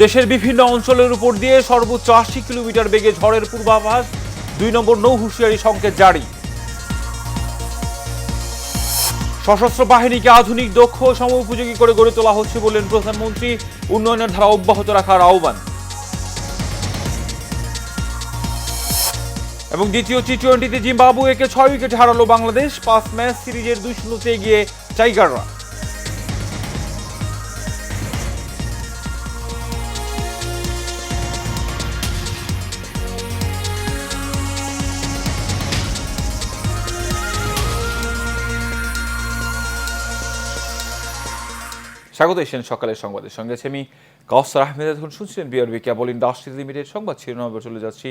দেশের বিভিন্ন অঞ্চলের উপর দিয়ে সর্বোচ্চ ৮০ কিলোমিটার বেগে ঝড়ের পূর্বাভাস, ২ নম্বর নৌ হুঁশিয়ারি সংকেত জারি। সশস্ত্র বাহিনীকে আধুনিক, দক্ষ ও সময়োপযোগী করে গড়ে তোলা হচ্ছে বললেন প্রধানমন্ত্রী। উন্নয়নের ধারা অব্যাহত রাখার আহ্বান। এবং দ্বিতীয় টি-20তে জিম্বাবুয়েকে ৬ উইকেটে হারালো বাংলাদেশ। ৫ ম্যাচ সিরিজের ২-০তে এগিয়ে টাইগাররা। স্বাগত এশিয়ান সকালের সংবাদের সঙ্গে আছে আমি কাউসার আহমেদ। এখন শুনছিলেন বিআরবি কেবল ইন্ডাস্ট্রিজ লিমিটেড সংবাদ শিরোনামে চলে যাচ্ছি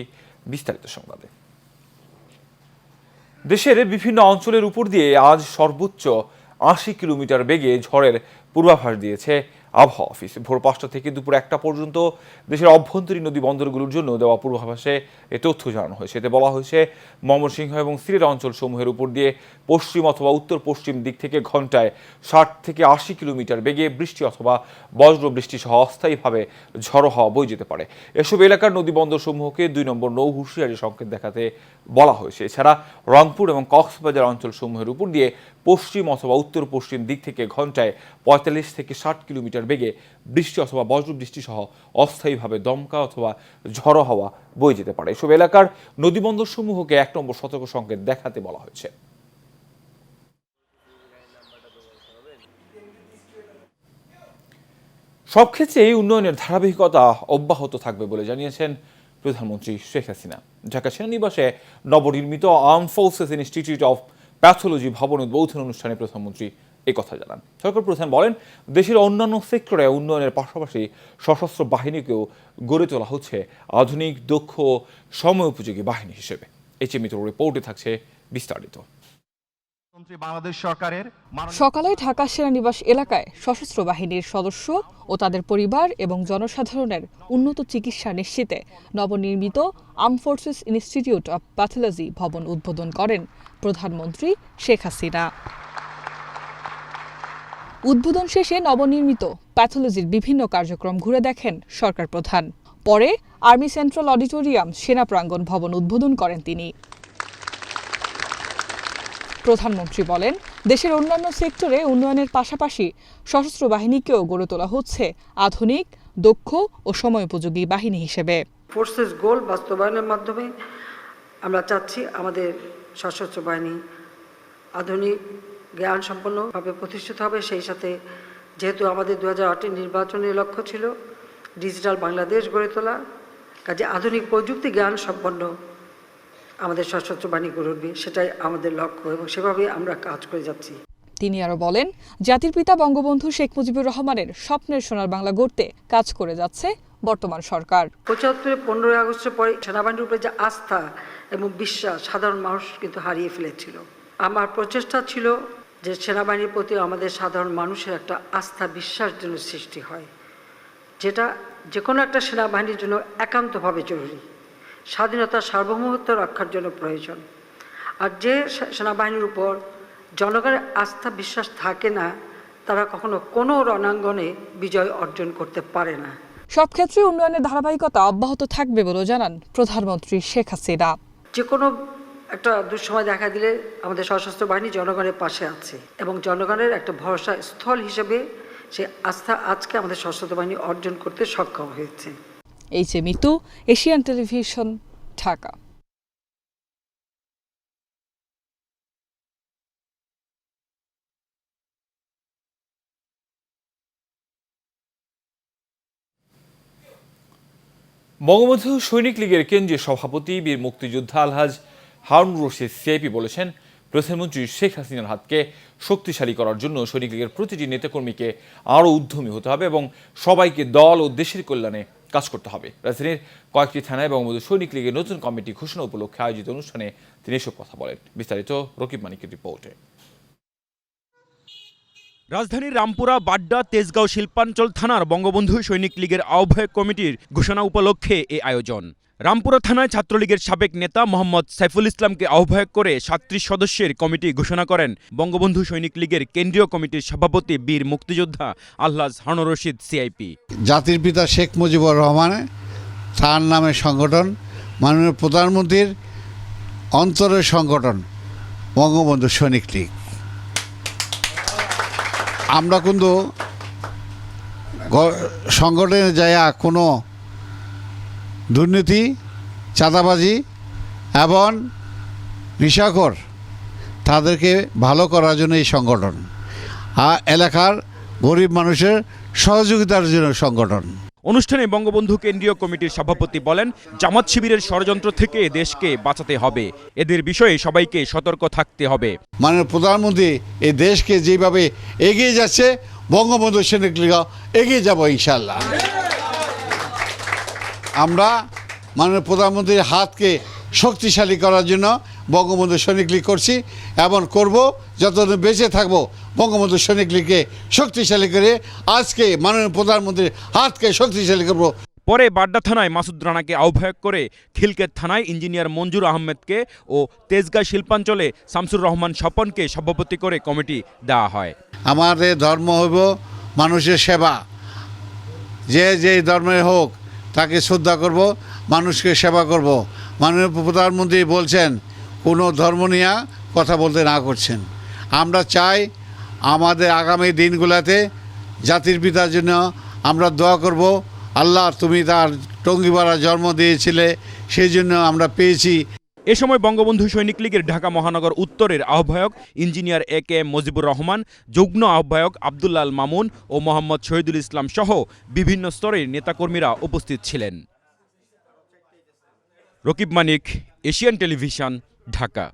বিস্তারিত সংবাদে। দেশের বিভিন্ন অঞ্চলের উপর দিয়ে আজ সর্বোচ্চ ৮০ কিলোমিটার বেগে ঝড়ের পূর্বাভাস দিয়েছে আবহাওয়া অফিস। ভোর ৫টা থেকে দুপুর ১টা পর্যন্ত দেশের অভ্যন্তরীণ নদী বন্দরগুলোর জন্য দেওয়া পূর্বাভাসে এ তথ্য জানানো হয়েছে। এতে বলা হয়েছে, ময়মনসিংহ এবং সিলেট অঞ্চলসমূহের উপর দিয়ে পশ্চিম অথবা উত্তর পশ্চিম দিক থেকে ঘন্টায় ৬০ থেকে ৮০ কিলোমিটার বেগে বৃষ্টি অথবা বজ্র বৃষ্টি সহ অস্থায়ীভাবে ঝড়ো হাওয়া বয়ে যেতে পারে। এসব এলাকার নদী বন্দরসমূহকে ২ নম্বর নৌ হুঁশিয়ারি সংকেত দেখাতে বলা হয়েছে। এছাড়া রংপুর এবং কক্সবাজার অঞ্চলসমূহের উপর দিয়ে পশ্চিম অথবা উত্তর পশ্চিম দিক থেকে ঘন্টায় ৪৫ থেকে ৬০ কিলোমিটার বেগে বৃষ্টি অথবা বজ্রবৃষ্টি সহ অস্থায়ীভাবে দমকা অথবা ঝড়ো হাওয়া বয়ে যেতে পারে। এসব এলাকার নদীবন্দর সমূহকে ১ নম্বর সতর্ক সংকেত দেখাতে বলা হয়েছে। সব ক্ষেত্রেই উন্নয়নের ধারাবাহিকতা অব্যাহত থাকবে বলে জানিয়েছেন প্রধানমন্ত্রী শেখ হাসিনা। ঢাকা সেনানিবাসে নবনির্মিত armed forces institute of pathology ভবন উদ্বোধন অনুষ্ঠানে প্রধানমন্ত্রী এই কথা জানান। সরকার প্রধান বলেন, দেশের অন্যান্য সেক্টরে উন্নয়নের পাশাপাশি সশস্ত্র বাহিনীকেও গড়ে তোলা হচ্ছে আধুনিক, দক্ষ, সময়োপযোগী বাহিনী হিসেবে। এইচএমইর রিপোর্টে থাকছে বিস্তারিত। সকালে ঢাকা সেনানিবাস এলাকায় সশস্ত্র বাহিনীর সদস্য ও তাদের পরিবার এবং জনসাধারণের উন্নত চিকিৎসা নিশ্চিতে নবনির্মিত armed forces institute of pathology ভবন উদ্বোধন করেন প্রধানমন্ত্রী শেখ হাসিনা। উদ্বোধন শেষে নবনির্মিত প্যাথোলজির বিভিন্ন কার্যক্রম ঘুরে দেখেন সরকার প্রধান। পরে আর্মি সেন্ট্রাল অডিটোরিয়াম সেনা প্রাঙ্গণ ভবন উদ্বোধন করেন তিনি। প্রধানমন্ত্রী বলেন, দেশের অন্যান্য সেক্টরে উন্নয়নের পাশাপাশি সশস্ত্র বাহিনীকেও গড়ে তোলা হচ্ছে আধুনিক, দক্ষ ও সময়োপযোগী বাহিনী হিসেবে। ফোর্সেস গোল বাস্তবায়নের মাধ্যমে আমরা চাচ্ছি আমাদের সশস্ত্র বাহিনী আধুনিক, জ্ঞান সম্পন্নভাবে প্রতিষ্ঠিত হবে। সেই সাথে যেহেতু আমাদের 2008 নির্বাচনের লক্ষ্য ছিল ডিজিটাল বাংলাদেশ গড়ে তোলা, কাজে আধুনিক প্রযুক্তি জ্ঞান সম্পন্ন আমাদের সশস্ত্র বাহিনী গড়ে উঠবে, সেটাই আমাদের লক্ষ্য এবং সেভাবেই আমরা কাজ করে যাচ্ছি। তিনি আরো বলেন, জাতির পিতা বঙ্গবন্ধু শেখ মুজিবুর রহমানের স্বপ্নের সোনার বাংলা গড়তে কাজ করে যাচ্ছে বর্তমান সরকার। ৭৫ 15ই আগস্টের পরে সেনাবাহিনীর উপরে যে আস্থা এবং বিশ্বাস সাধারণ মানুষ কিন্তু হারিয়ে ফেলেছিল। আমার প্রচেষ্টা ছিল যে সেনাবাহিনীর প্রতি আমাদের সাধারণ মানুষের একটা আস্থা, বিশ্বাস যেন সৃষ্টি হয়, যেটা যে কোনো একটা সেনাবাহিনীর জন্য একান্তভাবে জরুরি, স্বাধীনতা, সার্বভৌমত্ব রক্ষার জন্য প্রয়োজন। আর যে সেনাবাহিনীর উপর জনগণের আস্থা, বিশ্বাস থাকে না, তারা কখনো কোনো রণাঙ্গনে বিজয় অর্জন করতে পারে না। সব ক্ষেত্রে উন্নয়নের ধারাবাহিকতা অব্যাহত থাকবে বলে জানান প্রধানমন্ত্রী শেখ হাসিনা। যে কোনো একটা দুঃসময় দেখা দিলে আমাদের সশস্ত্র বাহিনী জনগণের পাশে আছে এবং জনগণের একটা ভরসা স্থল হিসেবে সে আস্থা আজকে আমাদের সশস্ত্র বাহিনী অর্জন করতে সক্ষম হয়েছে। এইচএমইতু, এশিয়ান টেলিভিশন, ঢাকা। বঙ্গবন্ধু সৈনিক লীগের কেন্দ্রীয় সভাপতি বীর মুক্তিযোদ্ধা আলহাজ হারুন রশিদ সিআইপি বলেছেন, প্রধানমন্ত্রী শেখ হাসিনার হাতকে শক্তিশালী করার জন্য সৈনিক লীগের প্রতিটি নেতাকর্মীকে আরও উদ্যমী হতে হবে এবং সবাইকে দল ও দেশের কল্যাণে কাজ করতে হবে। রাজধানীর কয়েকটি থানায় বঙ্গবন্ধু সৈনিক লীগের নতুন কমিটি ঘোষণা উপলক্ষে আয়োজিত অনুষ্ঠানে তিনি এসব কথা বলেন। বিস্তারিত রকিব মানিকের রিপোর্টে। রাজধানীর রামপুরা, বাড্ডা, তেজগাঁও শিল্পাঞ্চল থানার বঙ্গবন্ধু সৈনিক লীগের আহ্বায়ক কমিটির ঘোষণা উপলক্ষে এ আয়োজন। রামপুরা থানায় ছাত্রলীগের সাবেক নেতা মোহাম্মদ সাইফুল ইসলামকে আহ্বায়ক করে ৩৭ সদস্যের কমিটি ঘোষণা করেন বঙ্গবন্ধু সৈনিক লীগের কেন্দ্রীয় কমিটির সভাপতি বীর মুক্তিযোদ্ধা আলহাজ হারুনুর রশিদ সিআইপি। জাতির পিতা শেখ মুজিবুর রহমান তার নামে সংগঠন, মাননীয় প্রধানমন্ত্রীর অন্তরের সংগঠন বঙ্গবন্ধু সৈনিক লীগ। আমরা কিন্তু সংগঠনে যাইয়া কোনো দুর্নীতি, চাঁদাবাজি এবং নেশাখোর তাদেরকে ভালো করার জন্য এই সংগঠন, আর এলাকার গরিব মানুষের সহযোগিতার জন্য সংগঠন। অনুষ্ঠানে বঙ্গবন্ধু কেন্দ্রীয় কমিটির সভাপতি বলেন, জামাত শিবিরের ষড়যন্ত্র থেকে দেশকে বাঁচাতে হবে, এদের বিষয়ে সবাইকে সতর্ক থাকতে হবে। মাননীয় প্রধানমন্ত্রী এই দেশকে যেভাবে এগিয়ে যাচ্ছে, বঙ্গবন্ধু সৈনিক লীগ এগিয়ে যাব ইনশাল্লাহ। আমরা মাননীয় প্রধানমন্ত্রীর হাতকে শক্তিশালী করার জন্য বঙ্গবন্ধু সৈনিক লীগ করছি এবং করব। যতদিন বেঁচে থাকবো বঙ্গবন্ধু সৈনিক লীগকে শক্তিশালী করে আজকে মাননীয় প্রধানমন্ত্রীর হাতকে শক্তিশালী করব। পরে বাড্ডা থানায় মাসুদ রানাকে আহ্বায়ক করে খিলকেত থানায় ইঞ্জিনিয়ার মঞ্জুর আহমেদকে ও তেজগাঁ শিল্পাঞ্চলে শামসুর রহমান স্বপনকে সভাপতি করে কমিটি দেওয়া হয়। আমাদের ধর্ম হইব মানুষের সেবা, যে যেই ধর্মের হোক তাকে শ্রদ্ধা করব, মানুষকে সেবা করব। মাননীয় প্রধানমন্ত্রী বলছেন কোনো ধর্ম নিয়ে কথা বলতে না করছেন। আমরা চাই আমাদের আগামী দিনগুলোতে জাতির পিতার জন্য আমরা দোয়া করব। আল্লাহ, তুমি তার টঙ্গিপাড়া জন্ম দিয়েছিলে, সেই জন্য আমরা পেয়েছি। এ সময় বঙ্গবন্ধু সৈনিক লীগের ঢাকা মহানগর উত্তরের আহ্বায়ক ইঞ্জিনিয়ার AK মুজিবুর রহমান, যুগ্ম আহ্বায়ক আব্দুল্লাহ আল মামুন ও মোহাম্মদ শহীদুল ইসলাম সহ বিভিন্ন স্তরের নেতাকর্মীরা উপস্থিত ছিলেন। রকিব মানিক, এশিয়ান টেলিভিশন, ঢাকা।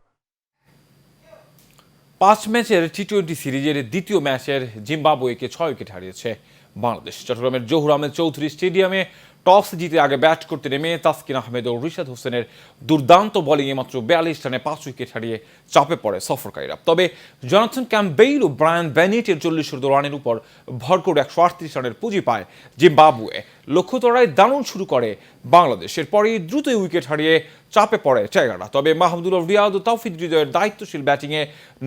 5 ম্যাচের T20 সিরিজের দ্বিতীয় ম্যাচের জিম্বাবুয়েকে 6 উইকেট হারিয়েছে বাংলাদেশ। চট্টগ্রামের জহুর আহমেদ চৌধুরী স্টেডিয়ামে টস জিতে আগে ব্যাট করতে নেমে তাসকিন আহমেদ ও রিশাদ হোসেনের দুর্দান্ত বোলিংয়ে মাত্র 42 রানে 5 উইকেট হারিয়ে চাপে পড়ে সফরকারীরা। তবে জনাথন ক্যাম্পবেল ও ব্রায়ান বেনেটের 40 রানের উপর ভর করে 138 রানের পুঁজি পায় জিম্বাবুয়ে। লক্ষ্যতরায় দারুণ শুরু করে বাংলাদেশ, এরপরই দ্রুত উইকেট হারিয়ে চাপে পড়ে টাইগাররা। তবে মাহমুদুল্লাহ রিয়াদ ও তৌফিক হৃদয়ের দায়িত্বশীল ব্যাটিংয়ে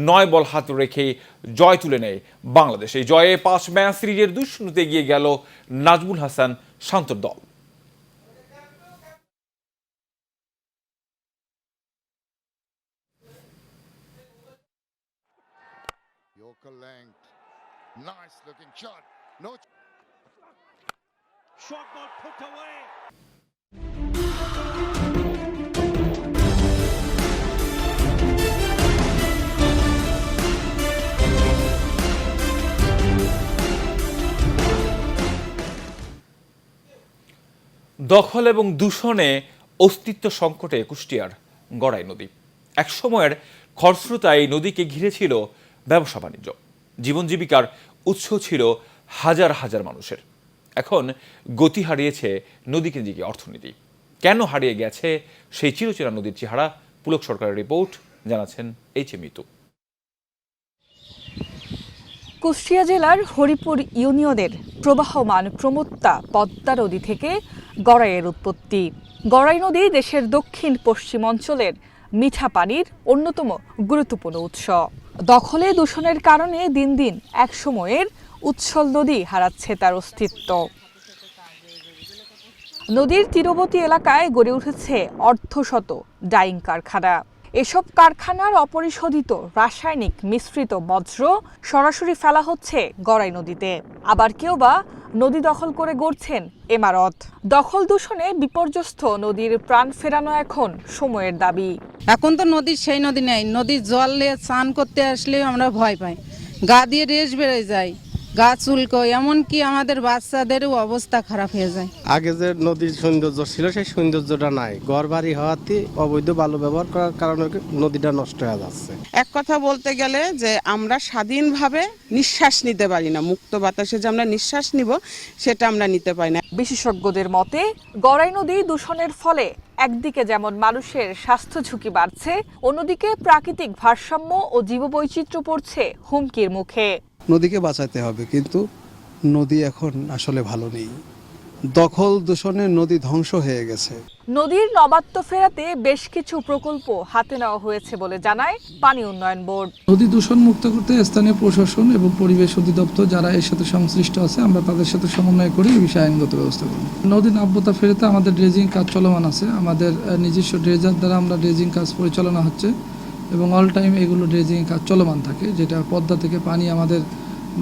9 বল হাতে রেখেই জয় তুলে নেয় বাংলাদেশ। এই জয়ে 5 ম্যাচ সিরিজের 2-0 এগিয়ে গেল নাজমুল হাসান শান্তর দল। Yorker length. Nice looking shot. No. Shot not put away. দখল এবং দূষণে অস্তিত্ব সংকটে কুষ্টিয়ার গড়াই নদী। এক সময়ের খরস্রোতা এই নদীকে ঘিরে ছিল ব্যবসা বাণিজ্য, জীবন জীবিকার উৎস ছিল হাজার হাজার মানুষের। এখন গতি হারিয়েছে নদীকেন্দ্রিক অর্থনীতি। কেন হারিয়ে গেছে সেই চিরচেনা নদীর চেহারা? পুলক সরকারের রিপোর্ট, জানাচ্ছেন মিতু। কুষ্টিয়া জেলার হরিপুর ইউনিয়নের প্রবাহমান প্রমত্তা পদ্মা নদী থেকে গড়াইয়ের উৎপত্তি। গড়াই নদী দেশের দক্ষিণ পশ্চিম অঞ্চলের মিঠা পানির অন্যতম গুরুত্বপূর্ণ উৎস। দখলে দূষণের কারণে দিন দিন এক সময়ের উচ্ছল নদী হারাচ্ছে তার অস্তিত্ব। নদীর তীরবর্তী এলাকায় গড়ে উঠেছে অর্ধশত ডাইং কারখানা। এসব কারখানার অপরিশোধিত রাসায়নিক মিশ্রিত বজ্র সরাসরি ফেলা হচ্ছে গড়াই নদীতে। আবার কেউ বা নদী দখল করে গড়ছেন ইমারত। দখল দূষণে বিপর্যস্ত নদীর প্রাণ ফেরানো এখন সময়ের দাবি। এখন তো নদীর সেই নদী নেই, নদীর জল নিয়ে স্নান করতে আসলেও আমরা ভয় পাই, গা দিয়ে রেশ বেড়ে যায়, গা চুলকো, এমনকি আমাদের বাচ্চাদেরও অবস্থা খারাপ হয়ে যায়। আগে যে নদীর সৌন্দর্য ছিল সেই সৌন্দর্যটা নাই। ঘর বাড়ি হওয়াতে অবৈধ বালু ব্যবহার করার কারণে নদীটা নষ্ট হয়ে যাচ্ছে। এক কথা বলতে গেলে যে আমরা স্বাধীনভাবে নিঃশ্বাস নিতে পারি না, মুক্ত বাতাসে যে আমরা নিঃশ্বাস নিব সেটা আমরা নিতে পারি না। বিশেষজ্ঞদের মতে গড়াই নদী দূষণের ফলে একদিকে যেমন মানুষের স্বাস্থ্য ঝুঁকি বাড়ছে, অন্যদিকে প্রাকৃতিক ভারসাম্য ও জীববৈচিত্র্য পড়ছে হুমকির মুখে। নদীকে বাঁচাতে হবে, কিন্তু নদী এখন আসলে ভালো নেই। দখল দূষণে নদী ধ্বংস হয়ে গেছে। নদীর নবাত্ব ফেরাতে বেশ কিছু প্রকল্প হাতে নেওয়া হয়েছে বলে জানায় পানি উন্নয়ন বোর্ড। নদী দূষণ মুক্ত করতে স্থানীয় প্রশাসন এবং পরিবেশ অধিদপ্তর যারা এর সাথে সংশ্লিষ্ট আছে আমরা তাদের সাথে সমন্বয় করে এই বিষয়ে আইনগত ব্যবস্থা করব। নদীর নাব্যতা ফেরাতে আমাদের ড্রেজিং কাজ চলমান আছে, আমাদের নিজস্ব ড্রেজার দ্বারা আমরা ড্রেজিং কাজ পরিচালনা হচ্ছে এবং অল টাইম এগুলো ড্রেজিং কাজ চলমান থাকে, যেটা পদ্মা থেকে পানি আমাদের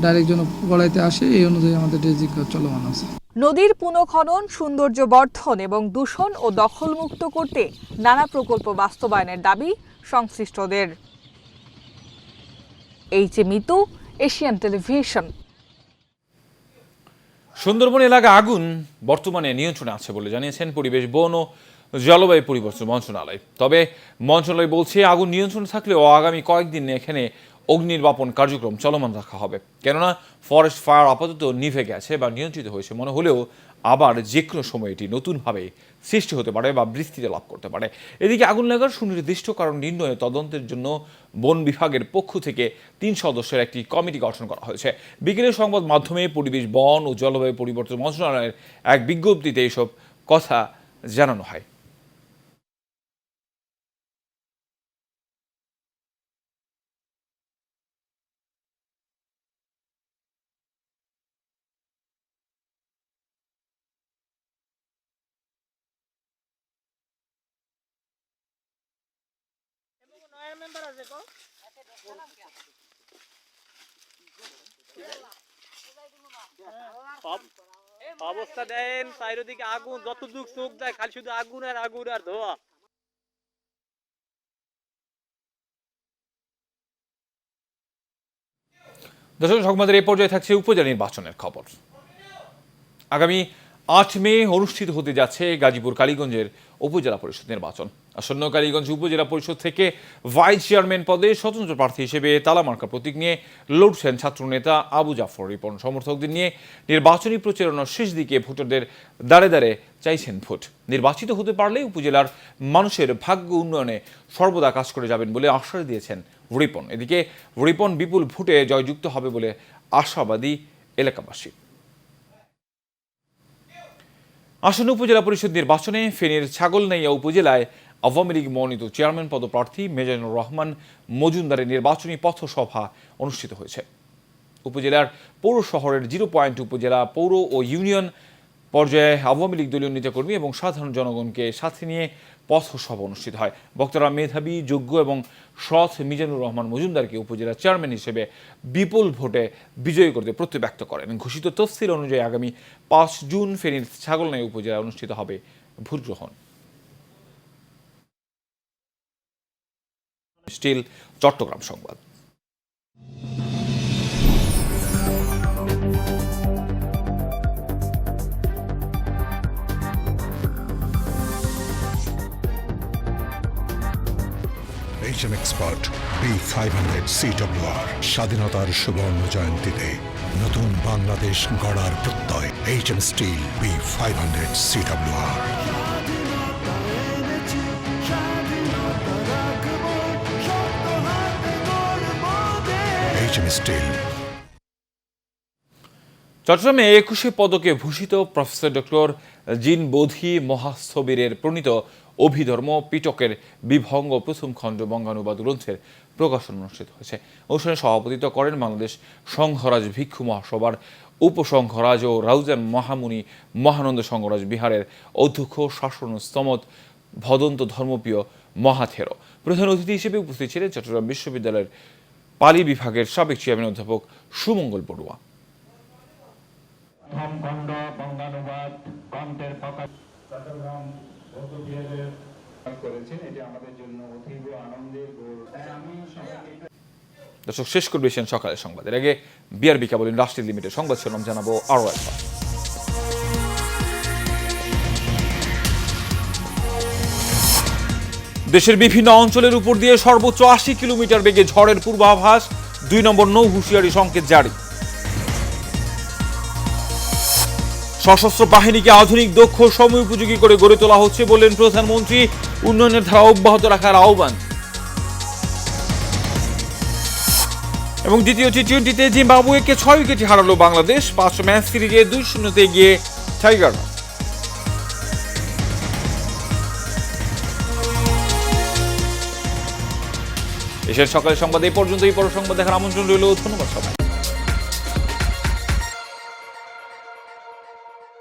ডাইরেক্ট যেন গড়াইতে আসে এই অনুযায়ী আমাদের ড্রেজিং কাজ চলমান আছে। নদীর পুনঃখনন, সৌন্দর্য বর্ধন এবং দূষণ ও দখলমুক্ত করতে নানা প্রকল্প বাস্তবায়নের দাবি সংশ্লিষ্টদের। Mitu, Asian television. সুন্দরবন এলাকা আগুন বর্তমানে নিয়ন্ত্রণে আছে বলে জানিয়েছেন পরিবেশ, বন ও জলবায়ু পরিবর্তন মন্ত্রণালয়। তবে মন্ত্রণালয় বলছে আগুন নিয়ন্ত্রণে থাকলেও আগামী কয়েকদিন এখানে অগ্নিনির্বাপন কার্যক্রম চলমান রাখা হবে, কেননা ফরেস্ট ফায়ার আপাতত নিভে গেছে বা নিয়ন্ত্রিত হয়েছে মনে হলেও আবার যে কোনো সময় এটি নতুনভাবে সৃষ্টি হতে পারে বা বিস্তৃতি লাভ করতে পারে। এদিকে আগুন লাগার সুনির্দিষ্ট কারণ নির্ণয়ে তদন্তের জন্য বন বিভাগের পক্ষ থেকে 3 সদস্যের একটি কমিটি গঠন করা হয়েছে। বিকেলে সংবাদ মাধ্যমে পরিবেশ, বন ও জলবায়ু পরিবর্তন মন্ত্রণালয়ের এক বিজ্ঞপ্তিতে এসব কথা জানানো হয়। অবস্থা দেন চারিদিকে আগুন, যতদূর চোখ যায় খালি শুধু আগুন আর আগুন আর ধোয়া। দর্শক, সংবাদের এই পর্যায়ে থাকছে উপজেলা নির্বাচনের খবর। আগামী 8 মে অনুষ্ঠিত হতে যাচ্ছে গাজীপুর কালীগঞ্জের উপজেলা পরিষদ নির্বাচন। আসন্ন কালীগঞ্জ উপজেলা পরিষদ থেকে ভাইস চেয়ারম্যান পদে স্বতন্ত্র প্রার্থী হিসেবে তালামার্কা প্রতীক নিয়ে লড়ছেন ছাত্রনেতা আবু জাফর রিপন। সমর্থকদের নিয়ে নির্বাচনী প্রচারণার শেষ দিকে ভোটারদের দাঁড়ে দাঁড়ে চাইছেন ভোট। নির্বাচিত হতে পারলে উপজেলার মানুষের ভাগ্য উন্নয়নে সর্বদা কাজ করে যাবেন বলে আশ্বাস দিয়েছেন রিপন। এদিকে রিপন বিপুল ভোটে জয়যুক্ত হবে বলে আশাবাদী এলাকাবাসী। আসন্ন উপজেলা পরিষদ নির্বাচনে ফেনীর ছাগলনাইয়া উপজেলায় আওয়ামী লীগ মনোনীত চেয়ারম্যান পদপ্রার্থী মিজানুর রহমান মজুমদারের নির্বাচনী পথসভা অনুষ্ঠিত হয়েছে। উপজেলার পৌর শহরের 0 পয়েন্ট উপজেলা, পৌর ও ইউনিয়ন পর্যায়ে আওয়ামী লীগ দলীয় নেতাকর্মী এবং সাধারণ জনগণকে সাথে নিয়ে পথসভা অনুষ্ঠিত হয়। বক্তারা মেধাবী, যোগ্য এবং সৎ মিজানুর রহমান মজুমদারকে উপজেলা চেয়ারম্যান হিসেবে বিপুল ভোটে বিজয়ী করতে প্রত্যয় ব্যক্ত করেন। ঘোষিত তফসিল অনুযায়ী আগামী 5 জুন ফেনীর ছাগলনাইয়া উপজেলায় অনুষ্ঠিত হবে ভোট গ্রহণ। স্টিল চট্টগ্রাম সংবাদ। HM Expert B500 CWR স্বাধীনতার সুবর্ণ জয়ন্তীতে নতুন বাংলাদেশ গড়ার প্রত্যয়। HM Steel B500 CWR। HM Steel। চট্টগ্রামে 21 পদকে ভূষিত প্রফেসর ডক্টর জিন বোধি মহাস্থবিরের প্রণীত অভিধর্ম পিটকের বিভঙ্গ প্রথম খণ্ড বঙ্গানুবাদ গ্রন্থের প্রকাশন অনুষ্ঠিত হয়েছে। অনুষ্ঠানে সভাপতিত্ব করেন বাংলাদেশ সংঘরাজ ভিক্ষু মহাসভার উপসংঘরাজ ও রাউজান মহামুনি মহানন্দ সংঘরাজ বিহারের অধ্যক্ষ শাসন স্তমত ভদন্ত ধর্মপ্রিয় মহাথেরো। প্রধান অতিথি হিসেবে উপস্থিত ছিলেন চট্টগ্রাম বিশ্ববিদ্যালয়ের পালি বিভাগের সাবেক চেয়ারম্যান অধ্যাপক সুমঙ্গল বড়ুয়া। দর্শক, শেষ করবে সকালের সংবাদের আগে বিআরবি কেবল ইন্ডাস্ট্রি লিমিটেড সংবাদ শিরোনাম জানাবো আরও একবার। দেশের বিভিন্ন অঞ্চলের উপর দিয়ে সর্বোচ্চ 80 কিলোমিটার বেগে ঝড়ের পূর্বাভাস, 2 নম্বর নৌ হুঁশিয়ারি সংকেত জারি। সশস্ত্র বাহিনীকে আধুনিক, দক্ষ, সময় উপযোগী করে গড়ে তোলা হচ্ছে বললেন প্রধানমন্ত্রী। উন্নয়নের ধারা অব্যাহত রাখার আহ্বান। এবং দ্বিতীয় টি-20তে জিম্বাবুয়েকে 6 উইকেটে হারালো বাংলাদেশ। 5 ম্যাচ সিরিজে 2-0 এগিয়ে টাইগাররা। এশিয়ার সকালের সংবাদ এই পর্যন্তই। পর সংবাদ দেখার আমন্ত্রণ রইল। ধন্যবাদ সবাই।